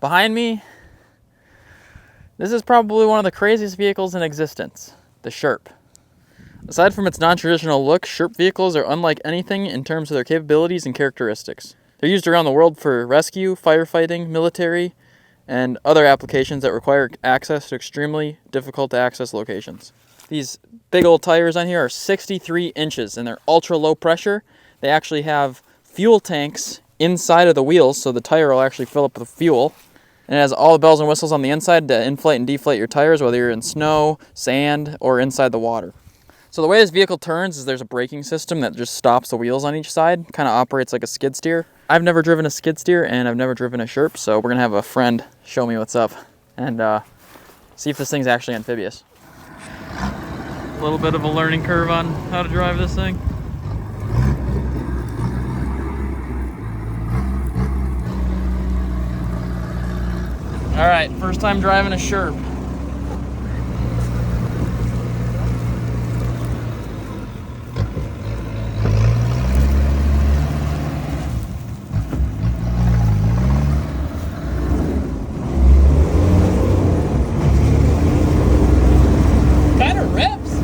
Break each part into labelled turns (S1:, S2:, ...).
S1: Behind me, this is probably one of the craziest vehicles in existence, the Sherp. Aside from its non-traditional look, Sherp vehicles are unlike anything in terms of their capabilities and characteristics. They're used around the world for rescue, firefighting, military, and other applications that require access to extremely difficult to access locations. These big old tires on here are 63 inches and they're ultra low pressure. They actually have fuel tanks inside of the wheels, so the tire will actually fill up with fuel. And it has all the bells and whistles on the inside to inflate and deflate your tires, whether you're in snow, sand, or inside the water. So the way this vehicle turns is there's a braking system that just stops the wheels on each side, kind of operates like a skid steer. I've never driven a skid steer and I've never driven a Sherp, so we're gonna have a friend show me what's up and see if this thing's actually amphibious. A little bit of a learning curve on how to drive this thing. All right, first time driving a Sherp. Kind of rips.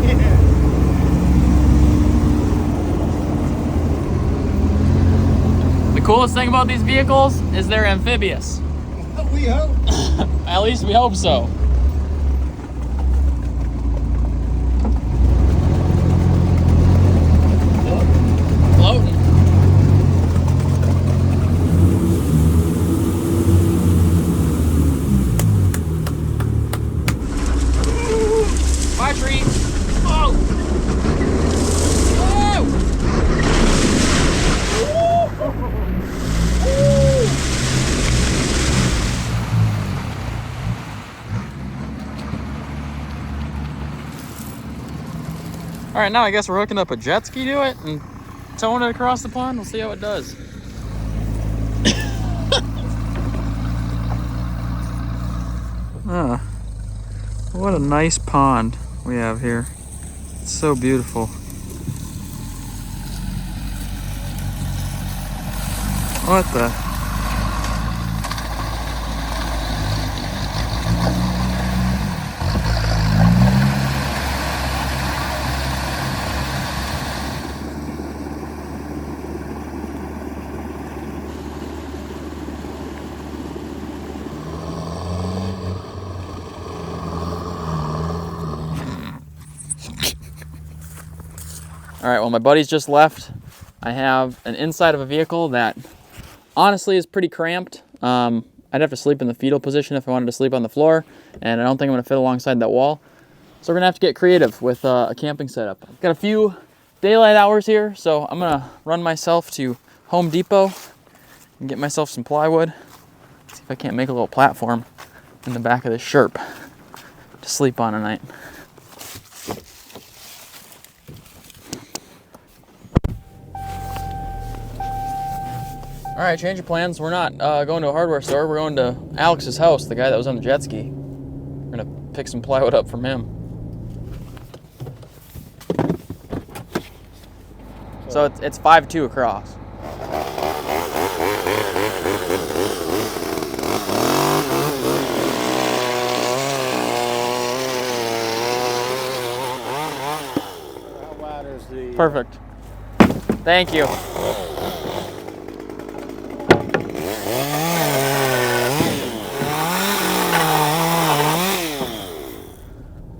S1: Yeah. The coolest thing about these vehicles is they're amphibious.
S2: We hope.
S1: At least we hope so. Floating. Bye, tree. Oh! All right, now I guess we're hooking up a jet ski to it and towing it across the pond. We'll see how it does. What a nice pond we have here. It's so beautiful. What the? All right, well, my buddies just left. I have an inside of a vehicle that honestly is pretty cramped. I'd have to sleep in the fetal position if I wanted to sleep on the floor, and I don't think I'm gonna fit alongside that wall. So we're gonna have to get creative with a camping setup. Got a few daylight hours here, so I'm gonna run myself to Home Depot and get myself some plywood. See if I can't make a little platform in the back of this Sherp to sleep on tonight. All right, change of plans. We're not going to a hardware store. We're going to Alex's house, the guy that was on the jet ski. We're gonna pick some plywood up from him. So it's 5'2" across.
S2: How wide is the...
S1: Perfect. Thank you.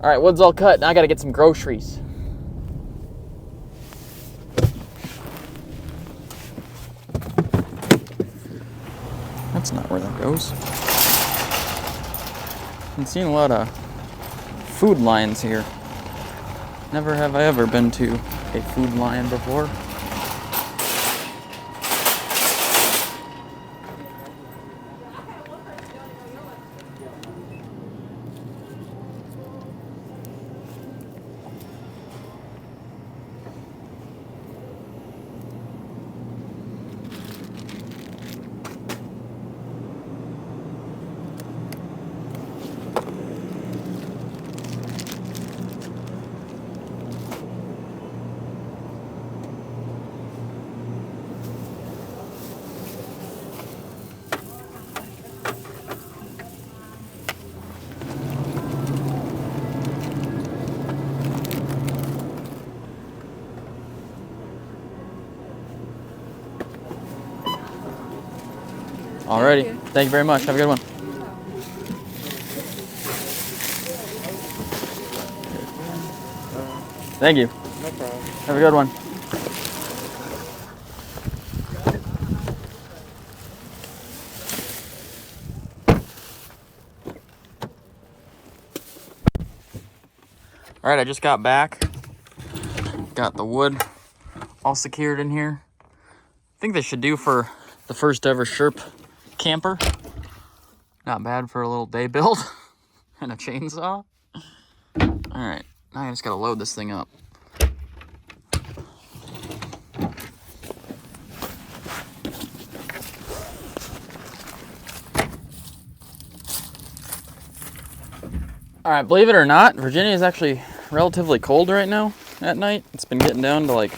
S1: All right, wood's all cut. Now I gotta get some groceries. That's not where that goes. I've seen a lot of food lines here. Never have I ever been to a food line before. Alrighty. Thank you very much. Have a good one. Thank you.
S2: No problem.
S1: Have a good one. Alright, I just got back. Got the wood all secured in here. I think this should do for the first ever Sherp camper. Not bad for a little day build. And a chainsaw. Alright, now I just gotta load this thing up. Alright, believe it or not, Virginia is actually relatively cold right now at night. It's been getting down to like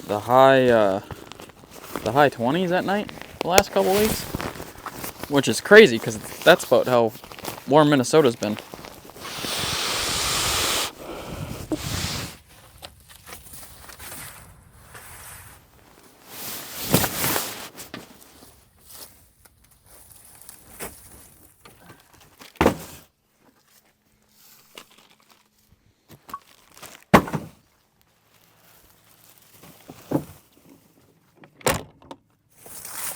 S1: the high 20s at night the last couple weeks. Which is crazy because that's about how warm Minnesota's been.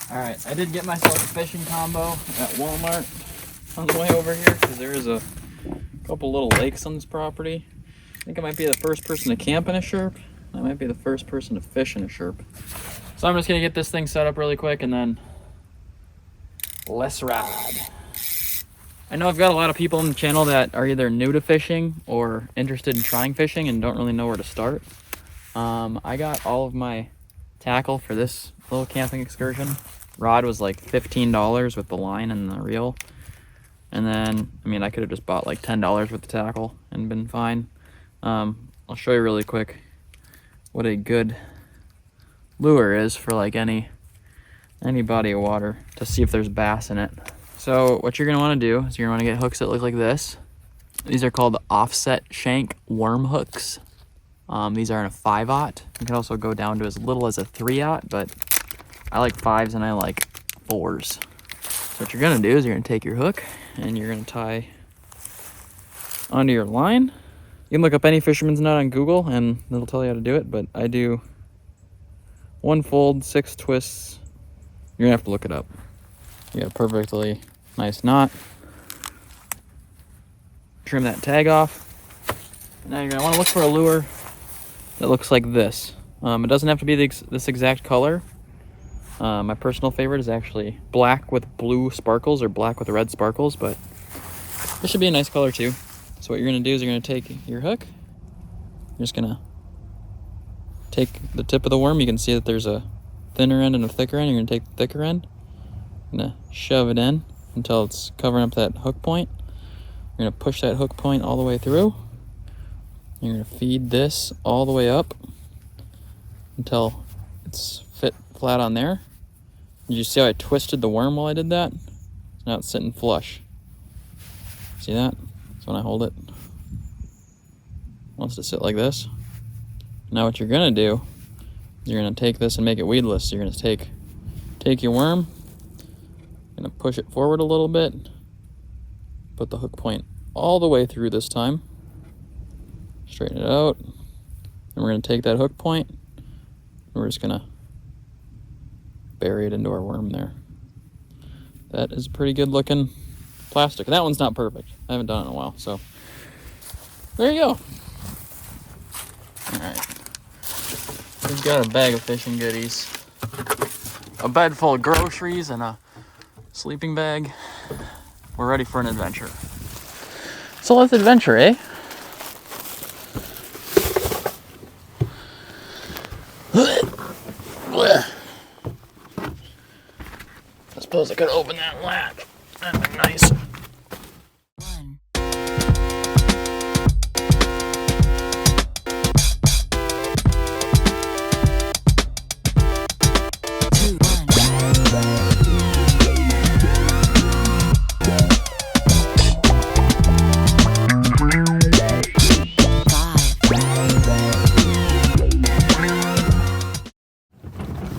S1: Alright, I did get myself a fishing combo at Walmart on the way over here because there is a couple little lakes on this property. I think I might be the first person to camp in a Sherp. I might be the first person to fish in a Sherp. So I'm just going to get this thing set up really quick and then let's ride. I know I've got a lot of people on the channel that are either new to fishing or interested in trying fishing and don't really know where to start. I got all of my tackle for this little camping excursion. Rod was like $15 with the line and the reel. And then, I mean, I could have just bought like $10 worth of tackle and been fine. I'll show you really quick what a good lure is for like any body of water to see if there's bass in it. So what you're gonna wanna do is you're gonna wanna get hooks that look like this. These are called offset shank worm hooks. These are in a 5/0. You can also go down to as little as a 3/0, but I like 5s and I like 4s. So what you're gonna do is you're gonna take your hook and you're gonna tie onto your line. You can look up any fisherman's knot on Google and it'll tell you how to do it, but I do 1 fold, 6 twists. You're gonna have to look it up. You got a perfectly nice knot. Trim that tag off. Now you're gonna wanna look for a lure that looks like this. It doesn't have to be this exact color. My personal favorite is actually black with blue sparkles or black with red sparkles, but this should be a nice color too. So what you're gonna do is you're gonna take your hook. You're just gonna take the tip of the worm. You can see that there's a thinner end and a thicker end. You're gonna take the thicker end. You're gonna shove it in until it's covering up that hook point. You're gonna push that hook point all the way through. You're gonna feed this all the way up until it's fit flat on there. Did you see how I twisted the worm while I did that? Now it's sitting flush. See that? So when I hold it, it wants to sit like this. Now what you're gonna do is you're gonna take this and make it weedless. You're gonna take your worm, gonna push it forward a little bit, put the hook point all the way through this time. Straighten it out. And we're going to take that hook point and we're just going to bury it into our worm there. That is pretty good looking plastic. That one's not perfect. I haven't done it in a while, so there you go. Alright. We've got a bag of fishing goodies, a bed full of groceries, and a sleeping bag. We're ready for an adventure. So let's adventure, eh? I suppose I could open that latch. That'd be nice.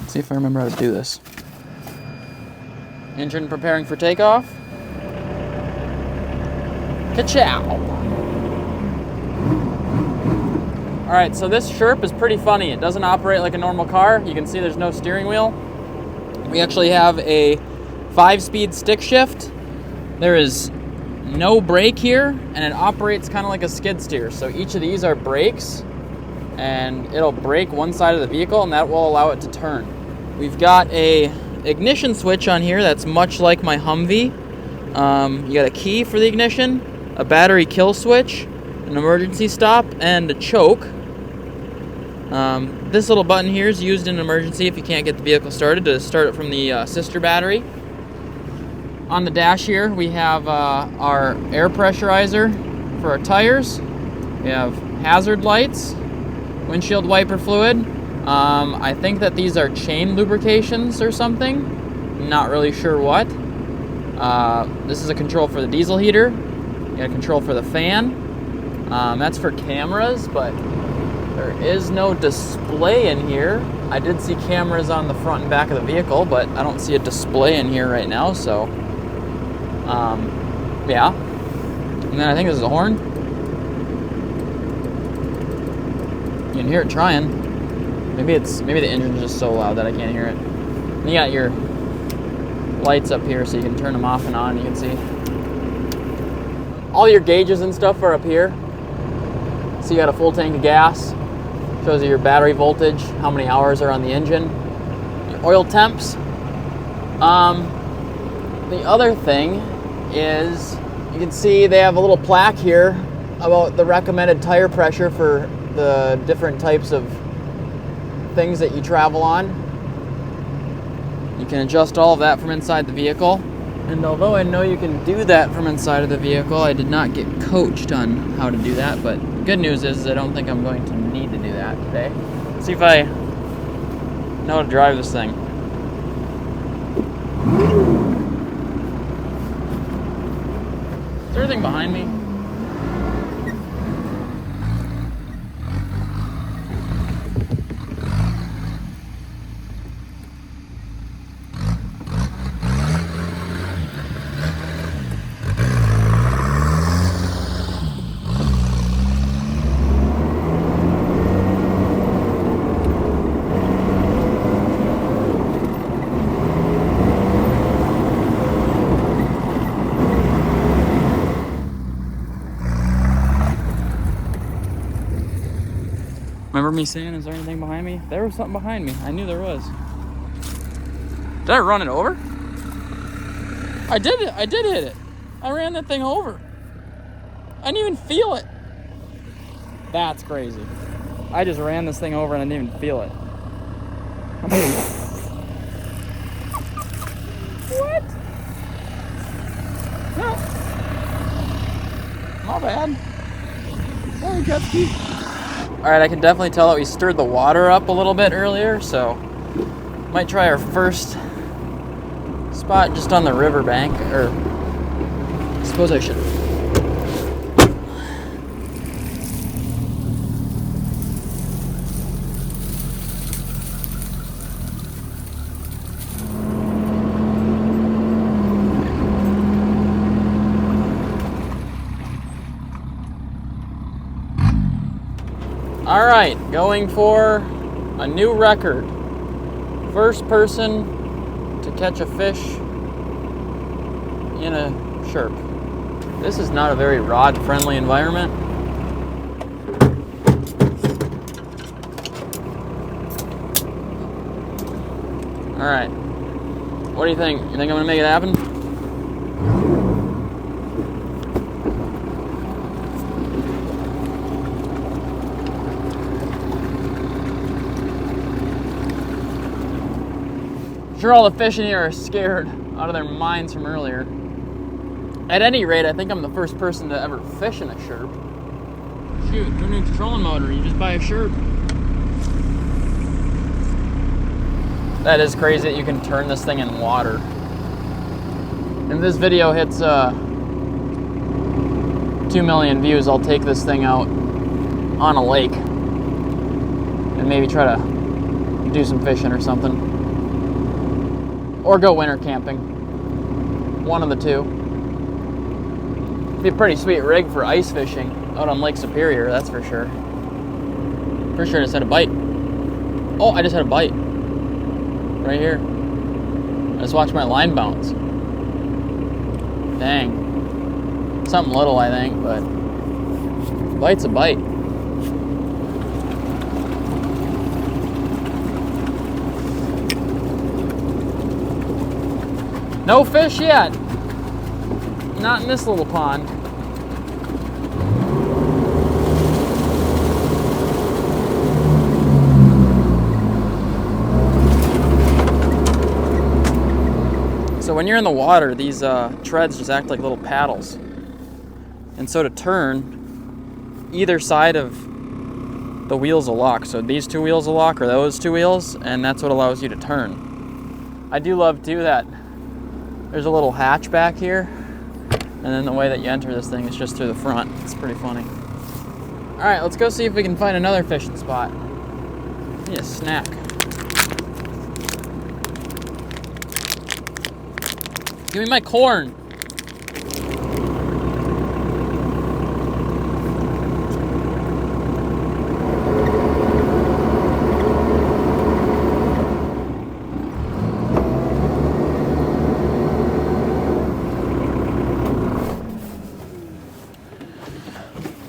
S1: See if I remember how to do this. Engine preparing for takeoff. Ka-chow! Alright, so this Sherp is pretty funny. It doesn't operate like a normal car. You can see there's no steering wheel. We actually have a 5-speed stick shift. There is no brake here, and it operates kind of like a skid steer. So each of these are brakes, and it'll brake one side of the vehicle, and that will allow it to turn. We've got a ignition switch on here that's much like my Humvee. You got a key for the ignition, a battery kill switch, an emergency stop, and a choke. This little button here is used in an emergency if you can't get the vehicle started, to start it from the sister battery. On the dash here, we have our air pressurizer for our tires. We have hazard lights, windshield wiper fluid. I think that these are chain lubrications or something. Not really sure what. This is a control for the diesel heater. You got a control for the fan. That's for cameras, but there is no display in here. I did see cameras on the front and back of the vehicle, but I don't see a display in here right now, so yeah. And then I think this is a horn. You can hear it trying. Maybe the engine's just so loud that I can't hear it. And you got your lights up here so you can turn them off and on. You can see all your gauges and stuff are up here. So you got a full tank of gas. Shows you your battery voltage, how many hours are on the engine, your oil temps. The other thing is you can see they have a little plaque here about the recommended tire pressure for the different types of things that you travel on. You can adjust all of that from inside the vehicle. And although I know you can do that from inside of the vehicle, I did not get coached on how to do that, but the good news is I don't think I'm going to need to do that today. Let's see if I know how to drive this thing. Is there anything behind me? Remember me saying, is there anything behind me? There was something behind me. I knew there was. Did I run it over? I did hit it. I ran that thing over. I didn't even feel it. That's crazy. I just ran this thing over and I didn't even feel it. What? No. Not bad. Sorry, Ketsky. Alright, I can definitely tell that we stirred the water up a little bit earlier, so might try our first spot just on the riverbank, or I suppose I should. Alright, going for a new record. First person to catch a fish in a Sherp. This is not a very rod-friendly environment. Alright, what do you think? You think I'm gonna make it happen? Sure, all the fish in here are scared out of their minds from earlier. At any rate, I think I'm the first person to ever fish in a Sherp. Shoot, no new trolling motor, you just buy a Sherp. That is crazy that you can turn this thing in water. If this video hits 2 million views, I'll take this thing out on a lake and maybe try to do some fishing or something. Or go winter camping. One of the two. Be a pretty sweet rig for ice fishing out on Lake Superior, that's for sure. Pretty sure I just had a bite. Oh, I just had a bite. Right here. I just watched my line bounce. Dang. Something little, I think, but a bite's a bite. No fish yet. Not in this little pond. So when you're in the water, these treads just act like little paddles. And so to turn, either side of the wheels will lock. So these two wheels will lock, or those two wheels, and that's what allows you to turn. I do love too that there's a little hatch back here, and then the way that you enter this thing is just through the front. It's pretty funny. All right, let's go see if we can find another fishing spot. Need a snack. Give me my corn.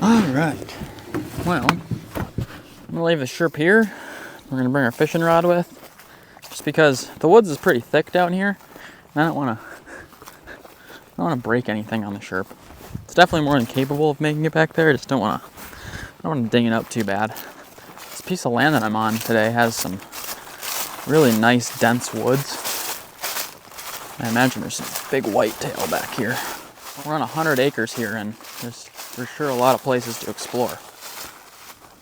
S1: All right. Well, I'm gonna leave the Sherp here. We're gonna bring our fishing rod with, just because the woods is pretty thick down here. And I don't want to break anything on the Sherp. It's definitely more than capable of making it back there. I just don't want to ding it up too bad. This piece of land that I'm on today has some really nice dense woods. I imagine there's some big whitetail back here. We're on 100 acres here, and there's for sure a lot of places to explore.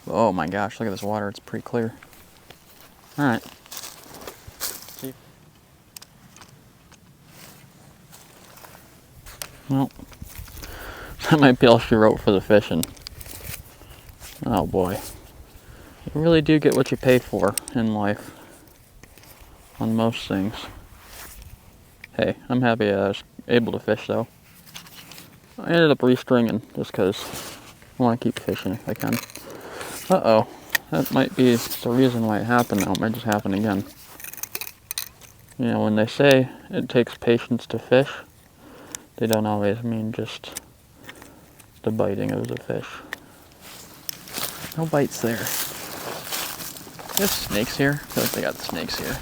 S1: Oh my gosh, look at this water. It's pretty clear. All right. See. Well, that might be all she wrote for the fishing. Oh boy. You really do get what you pay for in life. On most things. Hey, I'm happy I was able to fish though. I ended up restringing just because I want to keep fishing if I can. Uh-oh. That might be the reason why it happened now. It might just happen again. You know, when they say it takes patience to fish, they don't always mean just the biting of the fish. No bites there. There's snakes here. I feel like they got the snakes here.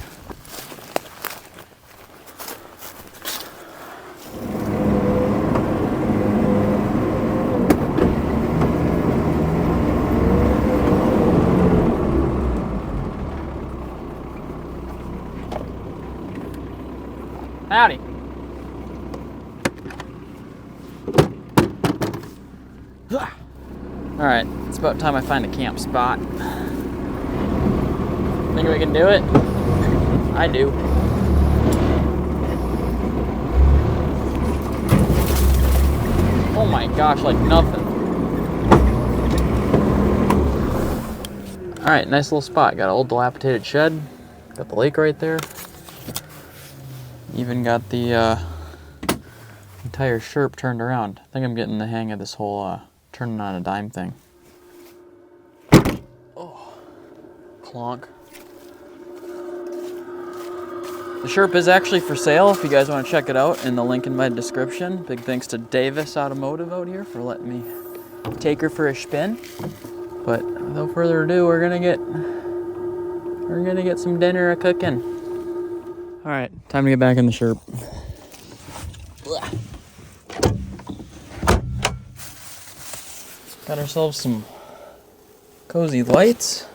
S1: Howdy. Alright, it's about time I find a camp spot. Think we can do it? I do. Oh my gosh, like nothing. Alright, nice little spot. Got an old dilapidated shed. Got the lake right there. Even got the entire Sherp turned around. I think I'm getting the hang of this whole turning on a dime thing. Oh, clonk. The Sherp is actually for sale if you guys want to check it out, in the link in my description. Big thanks to Davis Automotive out here for letting me take her for a spin. But without further ado, we're gonna get some dinner a cooking. All right, time to get back in the Sherp. Got ourselves some cozy lights.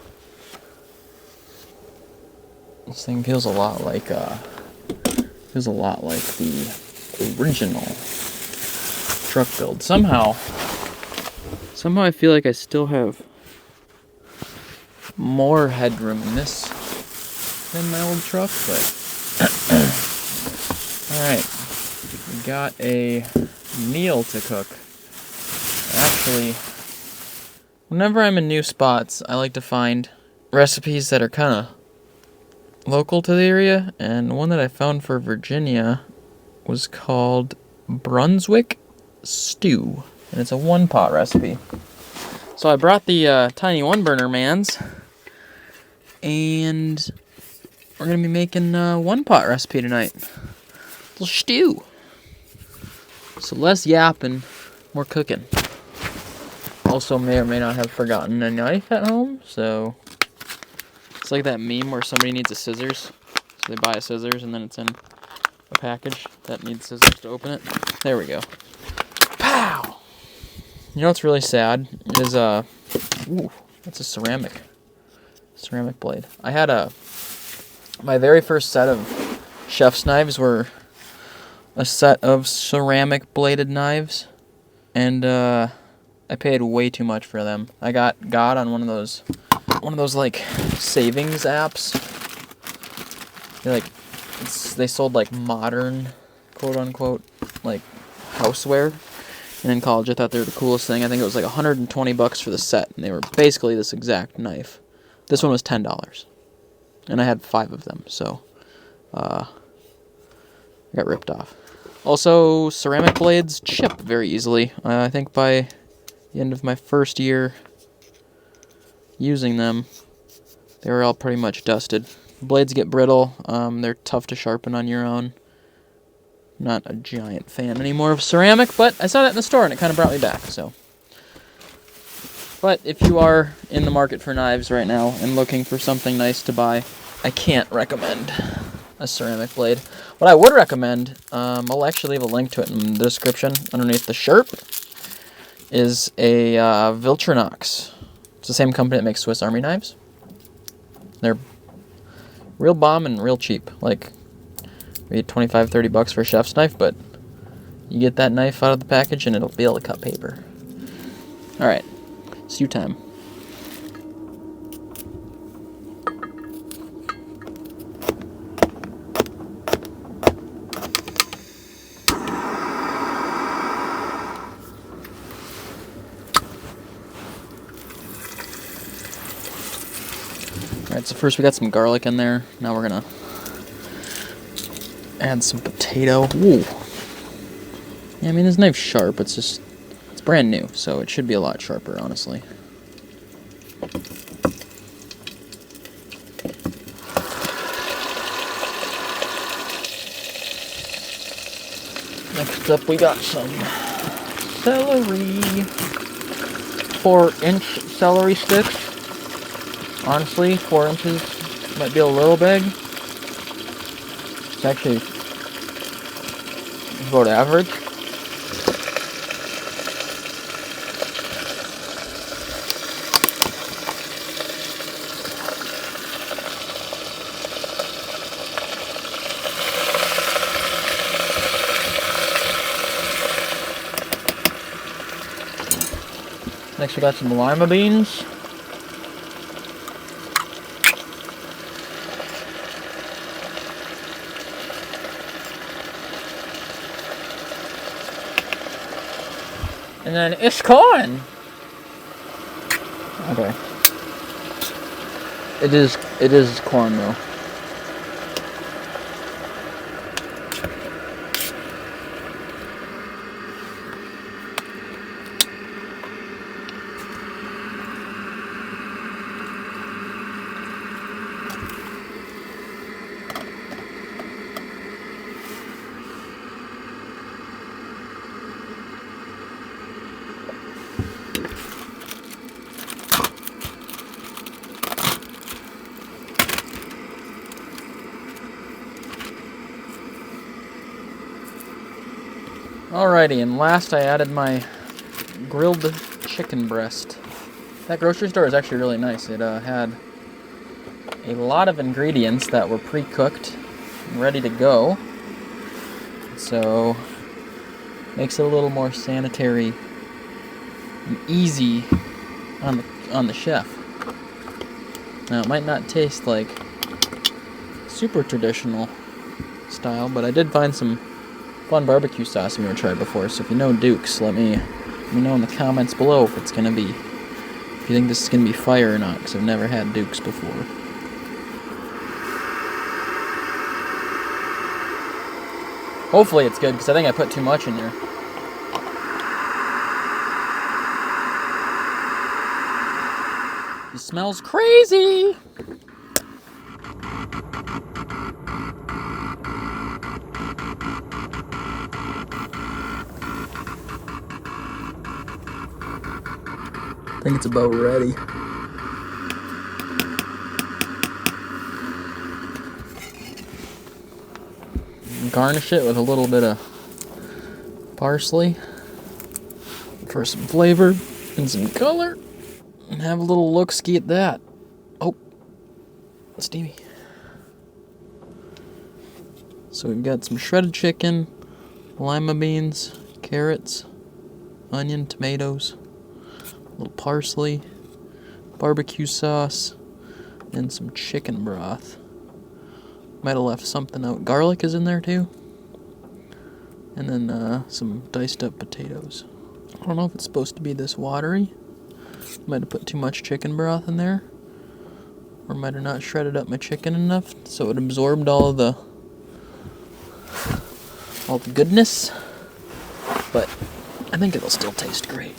S1: This thing feels a lot like the original truck build. Somehow I feel like I still have more headroom in this than my old truck, but alright. We got a meal to cook. Actually, whenever I'm in new spots, I like to find recipes that are kind of local to the area, and one that I found for Virginia was called Brunswick Stew, and it's a one-pot recipe. So I brought the tiny one-burner mans, and we're gonna be making a one-pot recipe tonight. Little stew. So less yapping, more cooking. Also may or may not have forgotten a knife at home, so it's like that meme where somebody needs a scissors. So they buy a scissors and then it's in a package that needs scissors to open it. There we go. Pow! You know what's really sad is ooh, that's a ceramic blade. I had my very first set of chef's knives were a set of ceramic bladed knives, and I paid way too much for them. I got on one of those like savings apps. They sold like modern, quote unquote, like houseware. And in college I thought they were the coolest thing. I think it was like $120 for the set, and they were basically this exact knife. This one was $10. And I had 5 of them, so I got ripped off. Also, ceramic blades chip very easily. I think by the end of my first year using them, they were all pretty much dusted. Blades get brittle. They're tough to sharpen on your own. Not a giant fan anymore of ceramic, but I saw that in the store and it kind of brought me back, so. But if you are in the market for knives right now and looking for something nice to buy, I can't recommend a ceramic blade. What I would recommend, I'll actually leave a link to it in the description underneath the Sherp, is a Viltronox. It's the same company that makes Swiss Army knives. They're real bomb and real cheap. Like, maybe $25-30 for a chef's knife, but you get that knife out of the package and it'll be able to cut paper. Alright, stew time. Alright, so first we got some garlic in there. Now we're gonna add some potato. Ooh. Yeah, I mean, this knife's sharp. It's brand new, so it should be a lot sharper, honestly. Next up, we got some celery. 4-inch celery sticks. Honestly, 4 inches might be a little big. It's actually about average. Next we got some lima beans. And then it's corn. Okay. It is corn though. Alrighty, and last I added my grilled chicken breast. That grocery store is actually really nice. It had a lot of ingredients that were pre-cooked and ready to go. So, makes it a little more sanitary and easy on the chef. Now, it might not taste like super traditional style, but I did find some fun barbecue sauce I've never tried before. So if you know Duke's, let me know in the comments below if it's gonna be, if you think this is gonna be fire or not, because I've never had Duke's before. Hopefully it's good, because I think I put too much in there. It smells crazy! I think it's about ready. Garnish it with a little bit of parsley for some flavor and some color, and have a little look-ski at that. Oh, steamy. So we've got some shredded chicken, lima beans, carrots, onion, tomatoes, a little parsley, barbecue sauce, and some chicken broth. Might have left something out. Garlic is in there too. And then some diced up potatoes. I don't know if it's supposed to be this watery. Might have put too much chicken broth in there. Or might have not shredded up my chicken enough so it absorbed all the goodness. But I think it'll still taste great.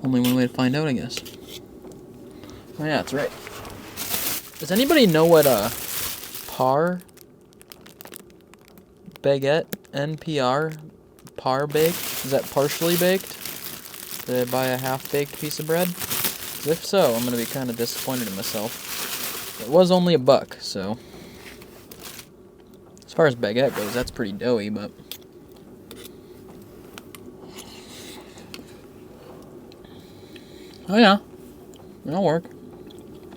S1: Only one way to find out, I guess. Oh yeah, that's right. Does anybody know what par baguette, NPR, par baked? Is that partially baked? Did I buy a half-baked piece of bread? 'Cause if so, I'm gonna be kind of disappointed in myself. It was only $1, so as far as baguette goes, that's pretty doughy, but oh yeah, that'll work.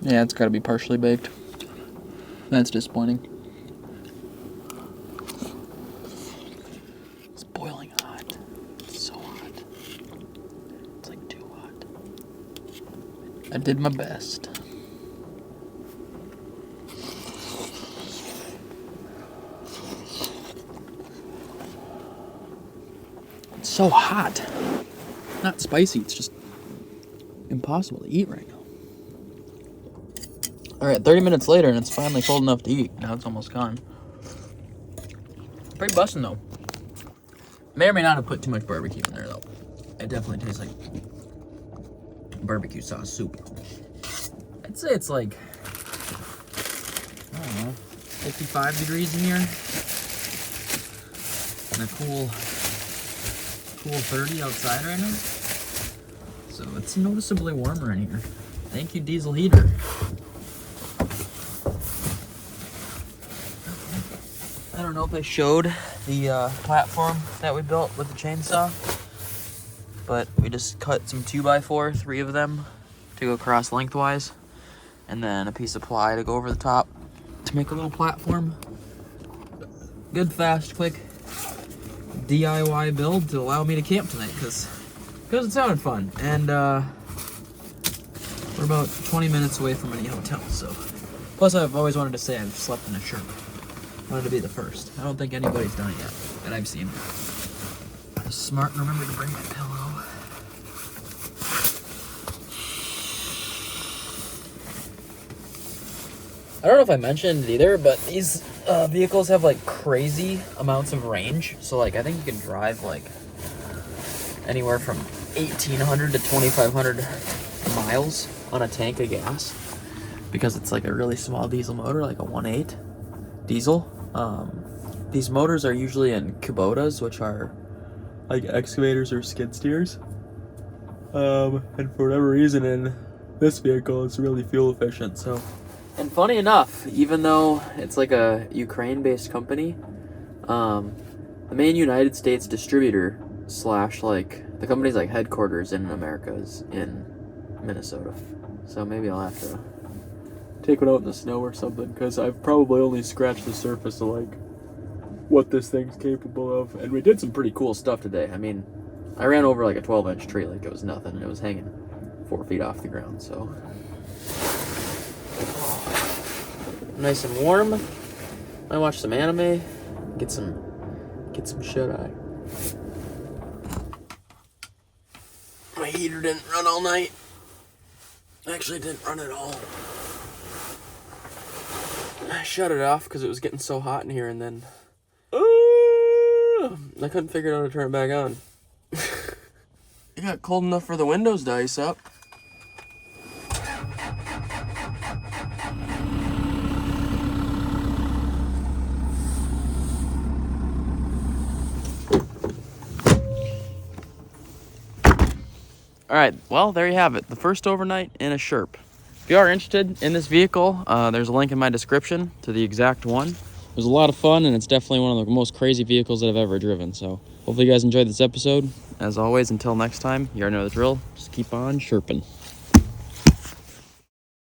S1: Yeah, it's gotta be partially baked. That's disappointing. It's boiling hot. It's so hot. It's like too hot. I did my best. It's so hot. Not spicy, it's just impossible to eat right now. Alright, 30 minutes later, and it's finally cold enough to eat. Now it's almost gone. Pretty bussin' though. May or may not have put too much barbecue in there though. It definitely tastes like barbecue sauce soup. I'd say it's like, I don't know, 55 degrees in here. And a cool 30 outside right now. So it's noticeably warmer in here. Thank you, diesel heater. I don't know if I showed the platform that we built with the chainsaw, but we just cut some 2x4, 3 of them, to go across lengthwise, and then a piece of ply to go over the top to make a little platform. Good, fast, quick DIY build to allow me to camp tonight, because it sounded fun, and we're about 20 minutes away from any hotel, so. Plus, I've always wanted to say I've slept in a Sherp. Wanted to be the first. I don't think anybody's done it yet that I've seen. I was smart and remembered to bring my pillow. I don't know if I mentioned it either, but these vehicles have like crazy amounts of range. So like I think you can drive like anywhere from 1,800 to 2,500 miles on a tank of gas, because it's like a really small diesel motor, like a 1.8 diesel. These motors are usually in Kubotas, which are like excavators or skid steers. And for whatever reason in this vehicle, it's really fuel efficient. So, and funny enough, even though it's like a Ukraine-based company, the main United States distributor / like the company's like headquarters in America is in Minnesota. So maybe I'll have to take it out in the snow or something, because I've probably only scratched the surface of like what this thing's capable of. And we did some pretty cool stuff today. I mean, I ran over like a 12-inch tree like it was nothing, and it was hanging 4 feet off the ground. So nice and warm. I watch some anime, get some shut eye. My heater didn't run all night. Actually, it didn't run at all. I shut it off because it was getting so hot in here, and then
S3: I couldn't figure out how to turn it back on. It got cold enough for the windows to ice up.
S1: All right, well, there you have it. The first overnight in a Sherp. If you are interested in this vehicle, there's a link in my description to the exact one. It was a lot of fun, and it's definitely one of the most crazy vehicles that I've ever driven. So hopefully you guys enjoyed this episode. As always, until next time, you already know the drill. Just keep on Sherping.